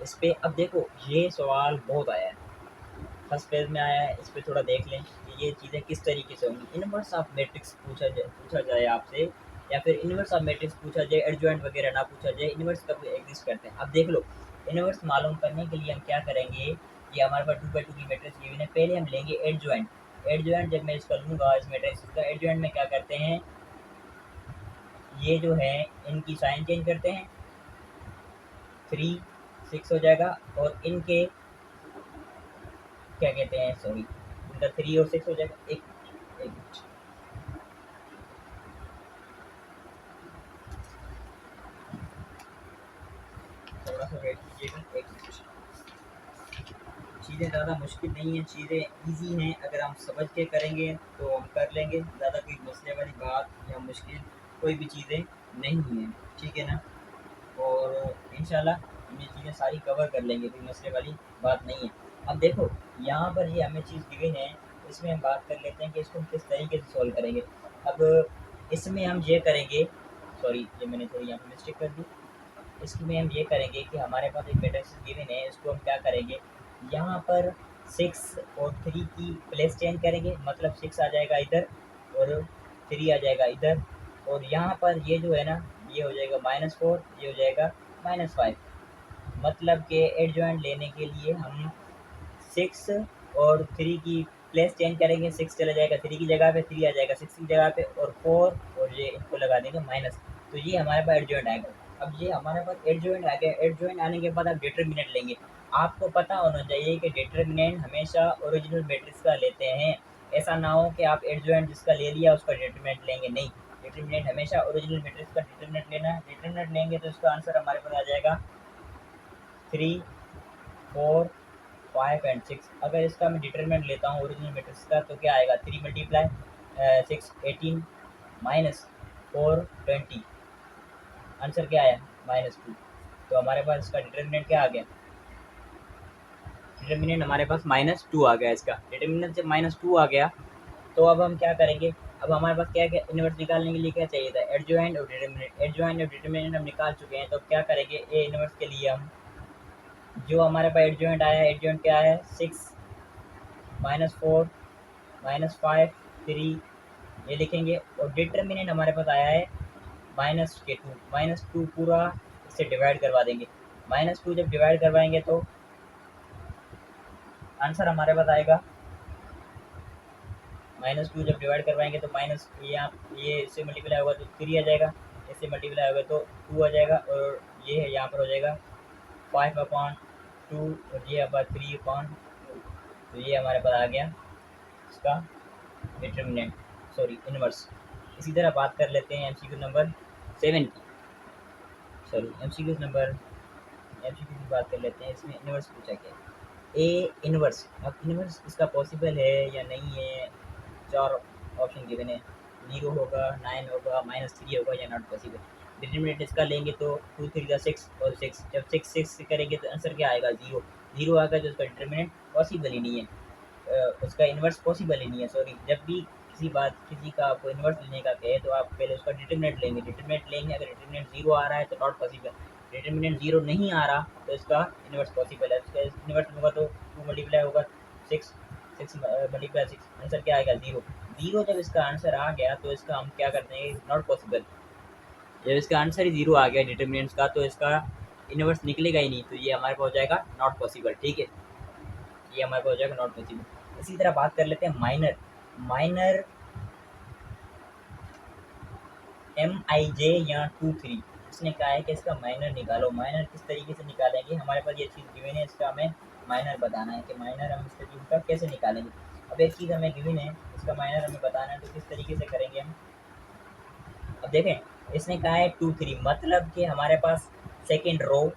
इस पर। अब देखो ये सवाल बहुत आया है, फर्स्ट पेज में आया है, इस पर थोड़ा देख लें कि ये चीज़ें किस तरीके से होंगी। इनवर्स ऑफ मैट्रिक्स पूछा जाए आपसे, या फिर इनवर्स ऑफ मैट्रिक्स पूछा जाए, एडजॉइंट वगैरह ना पूछा जाए, इनवर्स कब एग्जिस्ट करते हैं। अब देख लो, इनवर्स मालूम करने के लिए हम क्या करेंगे? ये हमारे पास 2/2 की मैट्रिक्स गिवन है, पहले हम लेंगे एडजॉइंट। एडजॉइंट जब मैं इसका लूँगा, इस मैट्रिक्स का एडजॉइंट में क्या करते हैं? ये जो है इनकी साइन चेंज करते हैं, 3 6 हो जाएगा, और इनके क्या कहते हैं, सॉरी इनका 3 और 6 हो जाएगा। एक एक मिनट, थोड़ा सा वेट कीजिएगा, एक मिनट। चीज़ें ज़्यादा मुश्किल नहीं हैं, चीज़ें ईज़ी हैं, अगर हम समझ के करेंगे तो हम कर लेंगे। ज़्यादा कोई मसले वाली बात या मुश्किल कोई भी चीज़ें नहीं हैं, ठीक है ना? और इंशाल्लाह हम ये चीज़ें सारी कवर कर लेंगे, कोई मसले वाली बात नहीं है। अब देखो, यहाँ पर ये हमें चीज़ गिवन है, इसमें हम बात कर लेते हैं कि इसको हम किस तरीके से सॉल्व करेंगे। अब इसमें हम ये करेंगे, सॉरी ये मैंने थोड़ी यहाँ पे मिस्टेक कर दी। इसमें हम ये करेंगे कि हमारे पास एक मैट्रिक्स गिवन है, इसको हम क्या करेंगे, यहाँ पर 6 और 3 की प्लेस चेंज करेंगे, मतलब 6 आ जाएगा इधर और 3 आ जाएगा इधर, और यहाँ पर ये जो है ना, ये हो जाएगा -4, ये हो जाएगा -5। मतलब कि एडजॉइंट लेने के लिए हम 6 और 3 की प्लेस चेंज करेंगे, 6 चला जाएगा 3 की जगह पे, 3 आ जाएगा 6 की जगह पे, और 4 और ये इनको लगा देंगे माइनस, तो ये हमारे पास एडजॉइंट आएगा। अब ये हमारे पास एडजॉइंट आ गया, एडजॉइंट आने के बाद आप डिटर्मिनेंट लेंगे। आपको पता होना चाहिए कि डिटर्मिनेंट हमेशा ओरिजिनल मैट्रिक्स का लेते हैं, ऐसा ना हो कि आप एडजॉइंट जिसका ले लिया उसका डिटर्मिनेंट लेंगे, नहीं। डिटर्मिनेंट हमेशा ओरिजिनल मैट्रिक्स का डिटर्मिनेंट लेना है। डिटर्मिनेंट लेंगे तो इसका आंसर हमारे पास आ जाएगा 3, 4, 5 एंड 6। अगर इसका मैं डिटरमिनेंट लेता हूँ ओरिजिनल मैट्रिक्स का, तो क्या आएगा, 3 मल्टीप्लाई 6 18 माइनस 4 20, आंसर क्या आया -2। तो हमारे पास इसका डिटरमिनेंट क्या आ गया, डिटरमिनेंट हमारे पास -2 आ गया। इसका डिटरमिनेंट जब -2 आ गया तो अब हम क्या करेंगे, अब हमारे पास क्या क्या इन्वर्स निकालने के लिए क्या चाहिए था, एडजॉइंट और डिटरमिनेंट। एडजॉइंट और डिटरमिनेंट हम निकाल चुके हैं, तो अब क्या करेंगे, ए इन्वर्स के लिए हम जो हमारे पास एडजॉइंट आया है, एडजॉइंट क्या है, 6 -4 -5 3, ये लिखेंगे। और डिटर्मिनेंट हमारे पास आया है -2, -2 पूरा इससे डिवाइड करवा देंगे। -2 जब डिवाइड करवाएंगे तो आंसर हमारे पास आएगा, -2 जब डिवाइड करवाएंगे तो माइनस ये इससे मल्टीप्लाई होगा तो 3 आ जाएगा, इससे मल्टीप्लाई होगा तो 2 आ जाएगा, और ये है यहाँ पर हो जाएगा 5/2, और ये अब 3/2। तो ये हमारे पास आ गया इसका डिटर्मिनेंट, सॉरी इनवर्स। इसी तरह बात कर लेते हैं एमसीक्यू नंबर 7 की, सॉरी एमसीक्यू की बात कर लेते हैं। इसमें इनवर्स पूछा गया है, ए इनवर्स। अब इनवर्स इसका पॉसिबल है या नहीं है, 4 ऑप्शन गिवन है, 0 होगा, 9 होगा, -3 होगा या नॉट पॉसिबल। डिटर्मिनेंट इसका लेंगे तो 2 3 6 और 6, जब 6 से करेंगे तो आंसर क्या आएगा, 0। 0 आएगा तो उसका डिटर्मिनेंट पॉसिबल ही नहीं है, उसका इन्वर्स पॉसिबल ही नहीं है। सॉरी, जब भी किसी का आपको इन्वर्स लेने का कहे तो आप पहले उसका डिटर्मिनेंट लेंगे, अगर डिटर्मिनेंट 0 आ रहा है तो नॉट पॉसिबल, डिटर्मिनेंट 0 नहीं आ रहा तो इसका इन्वर्स पॉसिबल है। इसका इन्वर्स होगा तो 2 मल्टीप्लाई होगा 6, 6 मल्टीप्लाई 6, आंसर क्या आएगा, 0। 0 जब इसका आंसर आ गया तो इसका हम क्या करते हैं, नॉट पॉसिबल। जब इसका आंसर ही 0 आ गया डिटर्मिनेंट्स का, तो इसका इन्वर्स निकलेगा ही नहीं, तो ये हमारे पास हो जाएगा नॉट पॉसिबल, ठीक है, ये हमारे पास हो जाएगा नॉट पॉसिबल। इसी तरह बात कर लेते हैं माइनर। माइनर MIJ या 2 3, इसने कहा है कि इसका माइनर निकालो। माइनर किस तरीके से निकालेंगे, हमारे पास ये चीज़ गिवन है, इसका हमें माइनर बताना है कि माइनर हम इस चीज़ का कैसे निकालेंगे। अब एक चीज़ हमें गिवन है, इसका माइनर हमें बताना है, तो किस तरीके से करेंगे हम। अब देखें, इसने कहा है 2 3, मतलब कि हमारे पास सेकेंड रो,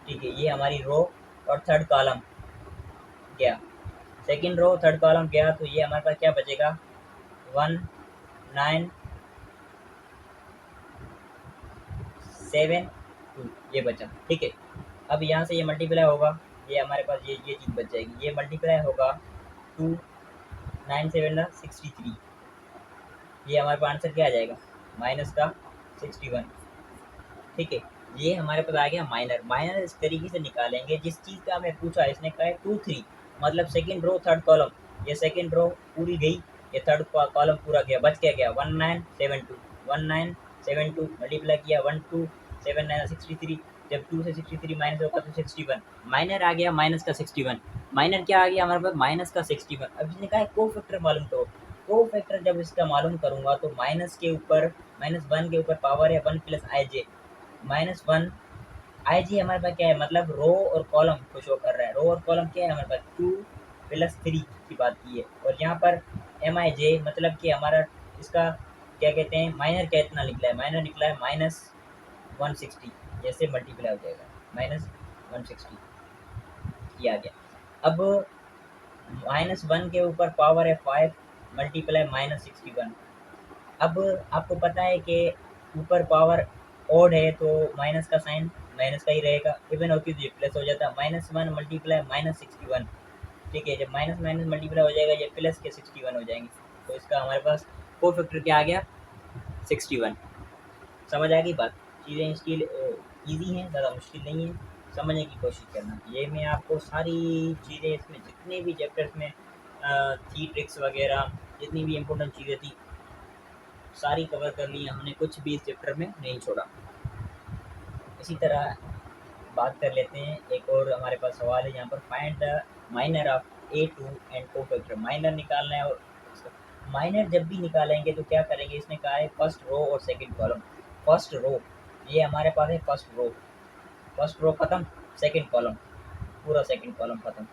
ठीक है, ये हमारी रो और थर्ड कॉलम गया, सेकेंड रो थर्ड कॉलम गया, तो ये हमारे पास क्या बचेगा, 1 9 7 2, ये बचा, ठीक है। अब यहाँ से ये मल्टीप्लाई होगा, ये हमारे पास ये चीज़ बच जाएगी, ये मल्टीप्लाई होगा 2 9 7 63, ये हमारे पास आंसर क्या आ जाएगा, माइनस का 61, ठीक है। ये हमारे पास आ गया माइनर। माइनर इस तरीके से निकालेंगे, जिस चीज़ का हमें पूछा, इसने कहा है 2 3, मतलब सेकेंड रो थर्ड कॉलम, ये सेकेंड रो पूरी गई, ये थर्ड कॉलम पूरा गया, बच क्या गया 1972, 1972 मल्टीप्लाई किया 1 2 7 9 63, जब 2 से 63 माइनस होगा तो 61, माइनर आ गया माइनस का 61। माइनर क्या आ गया हमारे पास, माइनस का 61। अब इसने कहा है को फैक्टर मालूम करो। को फैक्टर जब इसका मालूम करूँगा तो माइनस के ऊपर, -1 के ऊपर पावर है 1 + IJ, -1 IG हमारे पास क्या है, मतलब रो और कॉलम को शो कर रहा है। रो और कॉलम क्या है हमारे पास, 2 + 3 की बात की है, और यहाँ पर MIJ मतलब कि हमारा इसका क्या कहते हैं, माइनर क्या इतना निकला है, माइनर निकला है -160, जैसे मल्टीप्लाई हो जाएगा -160 किया गया। अब -1 के ऊपर पावर है 5 मल्टीप्लाई -61। अब आपको पता है कि ऊपर पावर ओड है तो माइनस का साइन माइनस का ही रहेगा, इवन होती तो ये प्लस हो जाता। -1 मल्टीप्लाई -61, ठीक है। जब माइनस माइनस मल्टीप्लाई हो जाएगा ये प्लस के 61 हो जाएंगे, तो इसका हमारे पास को फैक्टर क्या आ गया 61। समझ आ गई बात। चीज़ें इसकी ईजी हैं, ज़्यादा मुश्किल नहीं है, समझने की कोशिश करना। ये मैं आपको सारी चीज़ें इसमें जितने भी चैप्टर्स में थी ट्रिक्स वगैरह, जितनी भी इम्पोर्टेंट चीज़ें थी सारी कवर कर ली हमने, कुछ भी इस चैप्टर में नहीं छोड़ा। इसी तरह बात कर लेते हैं, एक और हमारे पास सवाल है यहाँ पर, find the minor of A2 and cofactor. Minor निकालना है, और माइनर जब भी निकालेंगे तो क्या करेंगे, इसने कहा है फर्स्ट रो और सेकंड कॉलम। फर्स्ट रो ये हमारे पास है, फर्स्ट रो खत्म, सेकंड कॉलम पूरा सेकंड कॉलम खत्म,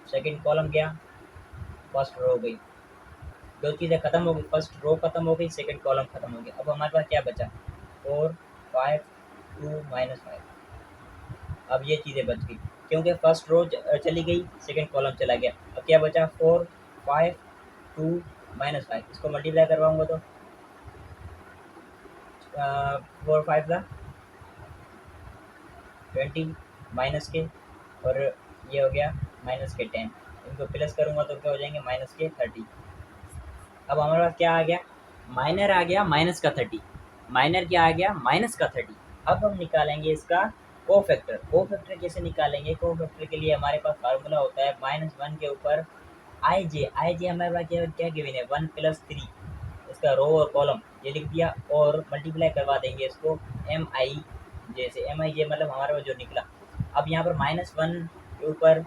सेकंड कॉलम गया, फर्स्ट रो हो गई, दो चीज़ें खत्म हो गई, फर्स्ट रो खत्म हो गई, सेकंड कॉलम खत्म हो गया। अब हमारे पास क्या बचा 4 5 2 -5। अब ये चीज़ें बच गई क्योंकि फर्स्ट रो चली गई, सेकंड कॉलम चला गया। अब क्या बचा 4 5 2 -5। इसको मल्टीप्लाई करवाऊंगा तो 4 5 का 20 माइनस के, और ये हो गया माइनस के 10। इनको प्लस करूँगा तो क्या हो जाएंगे माइनस के 30। अब हमारे पास क्या आ गया, माइनर आ गया माइनस का 30, माइनर क्या आ गया माइनस का 30। अब हम निकालेंगे इसका कोफैक्टर। कोफैक्टर कैसे निकालेंगे, कोफैक्टर के लिए हमारे पास फार्मूला होता है -1 के ऊपर आई जे हमारे पास क्या क्या गिवन है 1 + 3, इसका रो और कॉलम ये लिख दिया, और मल्टीप्लाई करवा देंगे इसको एम आई जे से। एम आई जे मतलब हमारे पास जो निकला। अब यहाँ पर -1 के ऊपर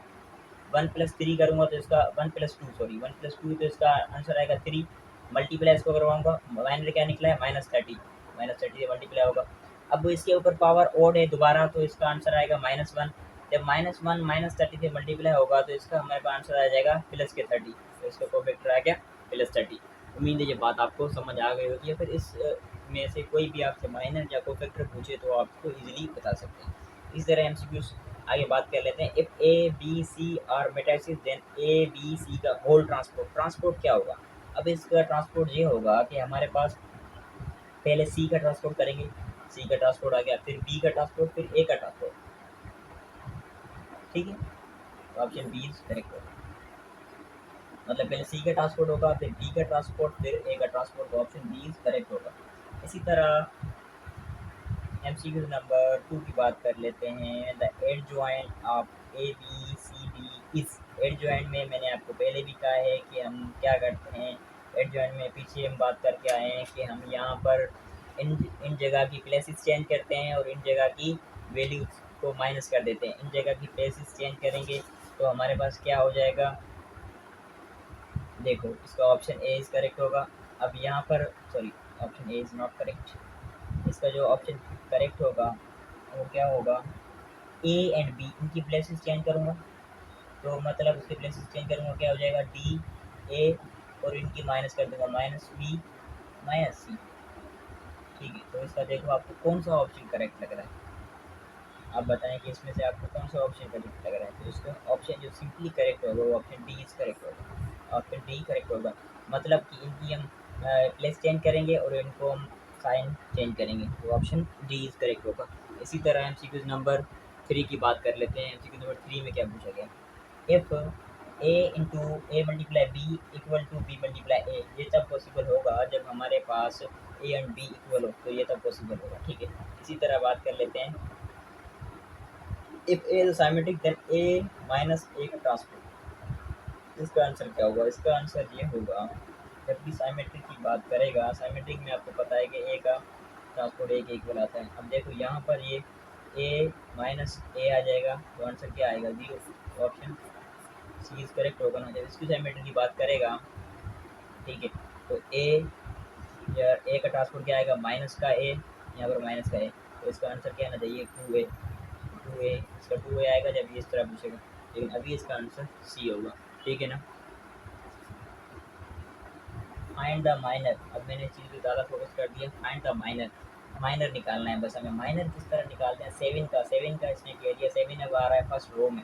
1 + 3 करूँगा तो इसका 1 + 2 सॉरी 1 + 2 तो इसका आंसर आएगा 3। मल्टीप्लाई इसको करवाऊँगा, माइनर क्या निकला है -30, -30 से मल्टीप्लाई होगा। अब इसके ऊपर पावर ओड है दोबारा, तो इसका आंसर आएगा -1। जब -1 -30 से मल्टीप्लाई होगा तो इसका हमारे पास आंसर आ जाएगा प्लस के 30, तो इसका कोफैक्टर आ गया +30। उम्मीद है ये बात आपको समझ आ गई होगी। या फिर इस में से कोई भी आपसे माइनर या कोफैक्टर पूछे तो आपको ईजिली बता सकते हैं। इस तरह एमसीक्यूज आगे बात कर लेते हैं। If A B C are matrices then A B C का होल ट्रांसपोर्ट। ट्रांसपोर्ट क्या होगा, अब इसका ट्रांसपोर्ट ये होगा कि हमारे पास पहले सी का ट्रांसपोर्ट करेंगे, सी का ट्रांसपोर्ट आ गया, फिर बी का ट्रांसपोर्ट, फिर ए का ट्रांसपोर्ट, ठीक है। तो ऑप्शन बी इज करेक्ट होगा, मतलब पहले सी का ट्रांसपोर्ट होगा, फिर बी का ट्रांसपोर्ट, फिर ए का ट्रांसपोर्ट, तो ऑप्शन बी इज करेक्ट होगा। इसी तरह एमसीक्यू नंबर 2 की बात कर लेते हैं। The adjoint of A B C D is. Adjoint में मैंने आपको पहले भी कहा है कि हम क्या करते हैं, एड जॉइंट में पीछे हम बात करके आए हैं कि हम यहाँ पर इन जगह की प्लेसेस चेंज करते हैं और इन जगह की वैल्यूज को माइनस कर देते हैं। इन जगह की प्लेसेस चेंज करेंगे तो हमारे पास क्या हो जाएगा, देखो इसका ऑप्शन ए इज़ करेक्ट होगा। अब यहाँ पर sorry, option A is not correct, इसका जो ऑप्शन करेक्ट होगा वो क्या होगा, ए एंड बी इनकी प्लेसेस चेंज करूँगा, तो मतलब उसके प्लेसेस चेंज करूँगा क्या हो जाएगा डी ए, और इनकी माइनस कर दूँगा -बी -सी, ठीक है। तो इसका देखो आपको कौन सा ऑप्शन करेक्ट लग रहा है, आप बताएं कि इसमें से आपको कौन सा ऑप्शन करेक्ट लग रहा है। तो इसका ऑप्शन जो सिंपली करेक्ट होगा वो ऑप्शन डी इज़ करेक्ट होगा, ऑप्शन डी करेक्ट होगा। मतलब कि इनकी हम प्लेस चेंज करेंगे और इनको हम साइन चेंज करेंगे, तो ऑप्शन डी इज़ करेक्ट होगा। इसी तरह एमसीक्यू नंबर 3 की बात कर लेते हैं। एमसीक्यू नंबर 3 में क्या पूछा गया, if A into A multiply B equal to B multiply A. ये तब पॉसिबल होगा जब हमारे पास ए एंड बी इक्वल हो, तो ये तब पॉसिबल होगा, ठीक है। इसी तरह बात कर लेते हैं, if A is symmetric then A minus A का ट्रांसपोर्ट। इसका आंसर क्या होगा, इसका आंसर ये होगा, जब भी साइमेट्रिक की बात करेगा, साइमेट्रिक में आपको पता है कि ए का ट्रांसपोर्ट ए के इक्वल आता है। अब देखो यहाँ पर ये ए माइनस ए आ जाएगा, तो आंसर क्या आएगा 0, ऑप्शन सी इज करेक्ट होगा ना। जब इसकी साइमेट्रिक की बात करेगा, ठीक है, तो ए का ट्रांसपोर्ट क्या आएगा माइनस का ए, यहाँ पर माइनस का ए, तो इसका आंसर क्या आना चाहिए 2a, 2a, इसका 2a आएगा जब ये इस तरह पूछेगा, लेकिन अभी इसका आंसर सी होगा, ठीक है ना। फाइंड द माइनर, अब मैंने चीज़ पे ज़्यादा फोकस कर दिया, फाइंड द माइनर, माइनर निकालना है बस हमें। माइनर किस तरह निकालते हैं, 7 का इसने कह दिया, 7 अब आ रहा है फर्स्ट रो में,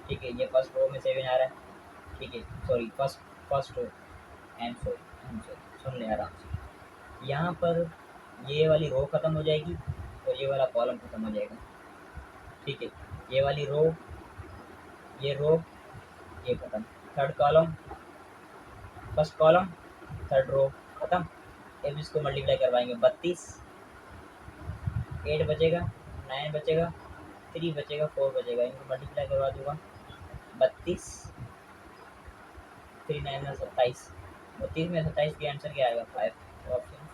ठीक है, ये फर्स्ट रो में 7 आ रहा है। ठीक है, sorry first row, I am sorry सुन ले आराम से। यहाँ पर ये वाली रो ख़त्म हो जाएगी और ये वाला कॉलम ख़त्म हो जाएगा। ठीक है, ये वाली रो, ये रो, ये ख़त्म। Third column, first column, third row ख़त्म। अब इसको मल्टीप्लाई करवाएंगे, 32, 8 बचेगा, 9 बचेगा, 3 बचेगा, 4 बचेगा। इनको मल्टीप्लाई करवा दूंगा, 32, 3 9 में 27, 32 में 27 के आंसर क्या आएगा? 5। Option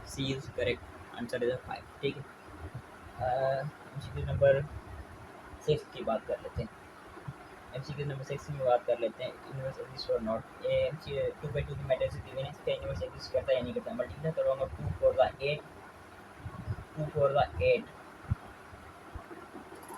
C is correct, answer is 5। ठीक है, एमसीक्यू नंबर 6 की बात कर लेते हैं। एमसीक्यू नंबर 6 में बात कर लेते हैं, यूनिवर्स एग्जिस्ट और नॉट। ये एमसी 2/2 की मैट्रिक्स दी हुई है, इसका यूनिवर्स एग्जिस्ट करता है या नहीं करता। मल्टीप्लाई करवाऊंगा, 2 4 द 8, 2 4 द 8,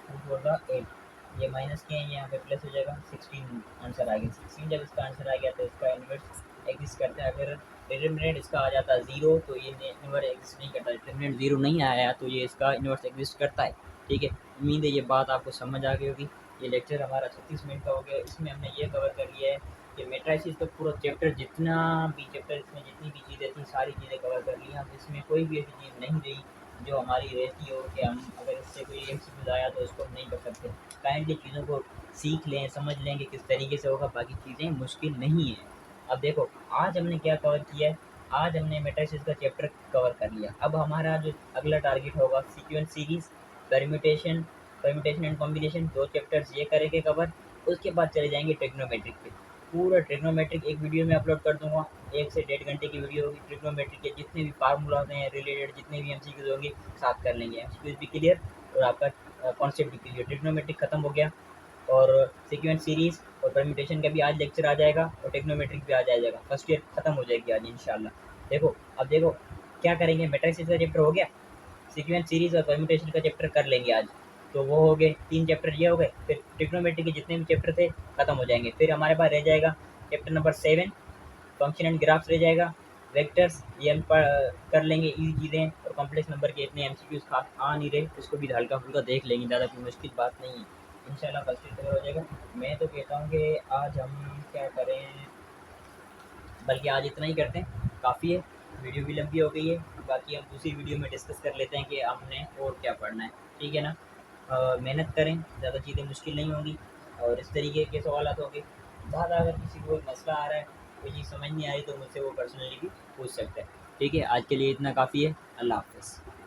2 4 द 8। ये माइनस के हैं, यहाँ पे प्लस हो जाएगा, 16 आंसर आ गया। 16 जब इसका आंसर आ गया तो इसका यूनिवर्स एग्जिस्ट करता है। अगर डिटर्मिनेंट इसका आ जाता है 0 तो ये यूनिवर्स एग्जिस्ट नहीं करता। डिटर्मिनेंट 0 नहीं आया तो ये इसका यूनिवर्स एग्जिस्ट करता है। ठीक है, उम्मीद है ये बात आपको समझ आ गई होगी। ये लेक्चर हमारा 36 मिनट का हो गया। इसमें हमने ये कवर कर लिया है कि मैट्रिसेस का पूरा चैप्टर, जितना भी चैप्टर इसमें जितनी भी चीज़ें थी सारी चीज़ें कवर कर ली। हम इसमें कोई भी ऐसी चीज़ नहीं रही जो हमारी रहती हो कि हम अगर इससे कोई एमसीक्यू आया तो उसको हम नहीं कर सकते। काइंडली चीज़ों को सीख लें, समझ लें कि किस तरीके से होगा, बाकी चीज़ें मुश्किल नहीं है। अब देखो आज हमने क्या कवर किया है, आज हमने मैट्रिसेस का चैप्टर कवर कर लिया। अब हमारा जो अगला टारगेट होगा, sequence series, permutation, permutation and combination, 2 chapters ये करेंगे कवर। उसके बाद चले जाएंगे ट्रिग्नोमेट्रिक पे। पूरा ट्रिग्नोमेट्रिक एक वीडियो में अपलोड कर दूंगा, 1 से 1.5 घंटे की वीडियो होगी। ट्रिग्नोमेट्रिक के जितने भी फार्मूला हैं रिलेटेड, जितने भी एमसीक्यूज होंगे साथ कर लेंगे। एमसीक्यूज भी क्लियर और आपका कॉन्सेप्ट भी क्लियर। ट्रिग्नोमेट्रिक खत्म हो गया और सीक्वेंस सीरीज और परम्यूटेशन का भी आज लेक्चर आ जाएगा और ट्रिग्नोमेट्रिक भी आ जाएगा। फर्स्ट ईयर खत्म हो जाएगी आज इंशाल्लाह। देखो अब देखो क्या करेंगे, मैट्रिसेस का चैप्टर हो गया, सीक्वेंस सीरीज और परम्यूटेशन का चैप्टर कर लेंगे आज। तो वो हो गए 3 चैप्टर ये हो गए। फिर ट्रिग्नोमेट्री के जितने भी चैप्टर थे खत्म हो जाएंगे। फिर हमारे पास रह जाएगा chapter number 7, function and graphs रह जाएगा। वेक्टर्स ये हम कर लेंगे, इजी चीज़ें। और कॉम्प्लेक्स नंबर के इतने एमसीक्यूज खास आ नहीं रहे, उसको भी हल्का फुल्का देख लेंगे, ज़्यादा कोई मुश्किल बात नहीं है। इंशाल्लाह फर्स्ट ईयर कवर हो जाएगा। मैं तो कहता हूँ कि आज हम क्या करें, बल्कि आज इतना ही करते हैं, काफ़ी है। वीडियो भी लंबी हो गई है, बाकी हम दूसरी वीडियो में डिस्कस कर लेते हैं कि हमने और क्या पढ़ना है। ठीक है ना, मेहनत करें, ज़्यादा चीज़ें मुश्किल नहीं होंगी और इस तरीके के सवाल होंगे। ज़्यादा अगर किसी को कोई मसला आ रहा है, कोई चीज़ समझ नहीं आ रही तो मुझसे वो पर्सनली भी पूछ सकते हैं। ठीक है, आज के लिए इतना काफ़ी है। अल्लाह हाफ़िज़।